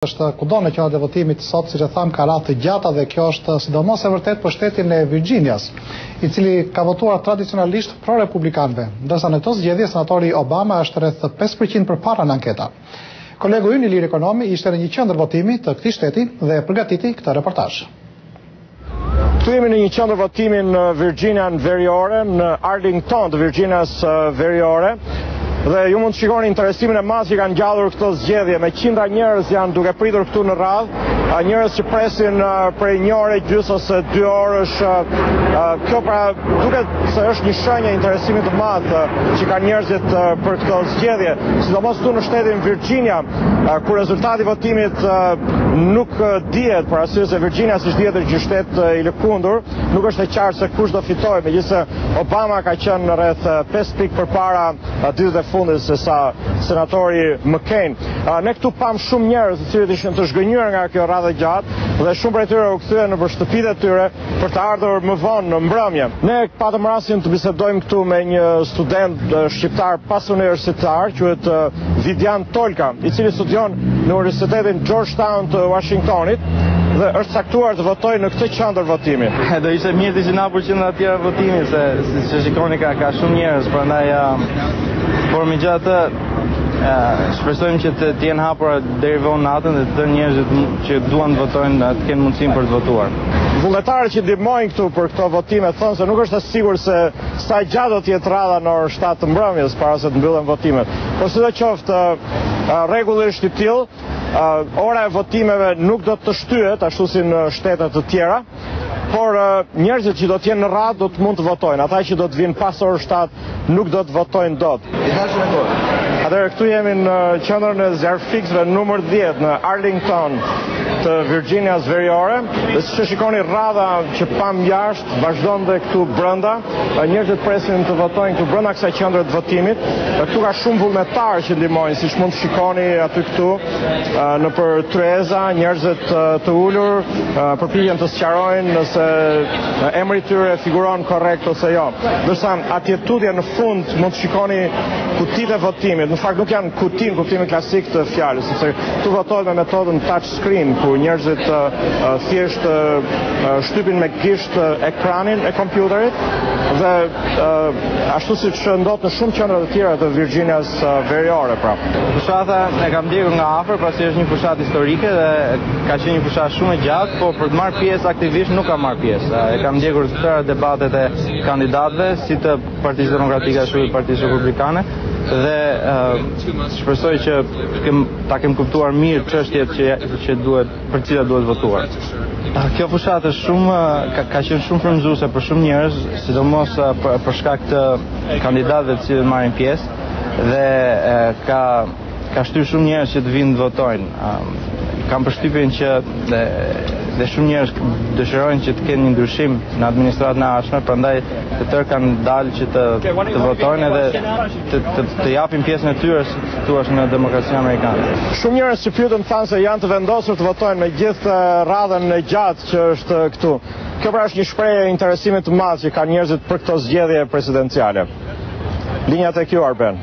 Është kudo në qendrat e votimit sot, siç e tham, ka radhë të gjata dhe kjo është sidomos e vërtet për shtetin e Virginias, i cili ka votuar tradicionalisht pro-republikanëve, ndërsa në këtë zgjedhje senatori Obama është rreth 5% përpara në anketa. Kolegu ynë Ilir Ekonomi ishte në një qendër votimi të këtij shteti dhe përgatiti këtë reportazh. Këtu jemi në një qendër votimi në Virginian Veriore, në Arlington të Virginias Veriore. Dhe ju mund të shikoni interesimin e madh që kanë ngjallur këtë zgjedhje, me qindra njerëz janë duke pritur këtu në radhë, njerëz që presin prej një ore gjys ose 2 orësh. Kjo pra duket se është një shenjë interesimit të madh që kanë njerëzit për këtë zgjedhje, sidomos këtu në shtetin Virginia, ku rezultati i votimit nuk dihet, për arsye se Virginia, siç dihet, është një shtet i lëkundur, nuk është e qartë se kush do fitojë, megjithëse Obama ka qenë rreth 5 pikë përpara ditët e fundit se sa senatori McCain. Ne këtu pam shumë njerëz të cilët ishin të zhgënjur nga kjo radhë gjatë dhe shumë prej tyre u kthyen nëpër shtëpitë e tyre për të ardhur më vonë në mbrëmje. Ne patëm rastin të bisedojmë këtu me një student shqiptar pas universitar, quhet Vidian Tolka, i cili studion në Universitetin Georgetown të Washingtonit dhe është caktuar të votojë në këtë qendër votimi. Do ishte mirë të ishin hapur qendra të tjera votimi, se si shikoni ka shumë njerëz, prandaj por megjithatë shpresojmë që të jenë hapura deri vonë natën dhe të njerëzit që duan të votojnë të kenë mundësinë për të votuar. Vullnetarët që ndihmojnë këtu për këto votime thonë se nuk është as sigurt se sa gjatë do të jetë radha në orën 7 të mbrëmjes para se të mbyllen votimet. Por sidoqoftë, rregulli është i tillë, ora e votimeve nuk do të shtyhet ashtu si në shtete të tjera, por njerëzit që do të jenë në radhë do të mund të votojnë. Ata që do të vinë pas orës 7 nuk do të votojnë dot. Atëherë këtu jemi në qendrën e zjarrfiksëve numër 10 në Arlington të Virginias Veriore, dhe siç e shikoni radha që pam jashtë vazhdon dhe këtu brenda. Njerëzit presin të votojnë këtu brenda kësaj qendre të votimit. Këtu ka shumë vullnetarë që ndihmojnë, siç mund të shikoni aty këtu nëpër tryeza, njerëzit të ulur përpiqen të sqarojnë nëse emri i tyre figuron korrekt ose jo. Ndërsa atje tutje në fund mund të shikoni kutitë e votimit. Në fakt nuk janë kuti në kuptimin klasik të fjalës, sepse këtu votohet me metodën touch screen, ku njerëzit thjesht shtypin me gisht ekranin e kompjuterit dhe ashtu siç ndodh në shumë qendra të tjera të Virginias Veriore pra. Fushata e kam ndjekur nga afër, pasi është një fushatë historike dhe ka qenë një fushatë shumë e gjatë, por për të marrë pjesë aktivisht nuk kam marrë pjesë. E kam ndjekur të tëra debatet e kandidatëve, si të Partisë Demokratike ashtu dhe Partisë Republikane, dhe shpresoj që ta kem kuptuar mirë çështjet që duhet, për cilat duhet votuar. Kjo fushatë është ka qenë shumë frymëzuese për shumë njerëz, sidomos për shkak të kandidatëve të cilët marrin pjesë, dhe ka shtyrë shumë njerëz që të vinë të votojnë. Kam përshtypjen që dhe shumë njerëz dëshirojnë që të kenë një ndryshim në administratën e ardhshme, prandaj të tërë kanë dalë që të votojnë edhe të japin pjesën e tyre, si thua, në demokracinë amerikane. Shumë njerëz që pyetën thanë se janë të vendosur të votojnë me gjithë radhën e gjatë që është këtu. Kjo pra është një shprehje e interesimit të madh që kanë njerëzit për këtë zgjedhje presidenciale. Linjat e Arben.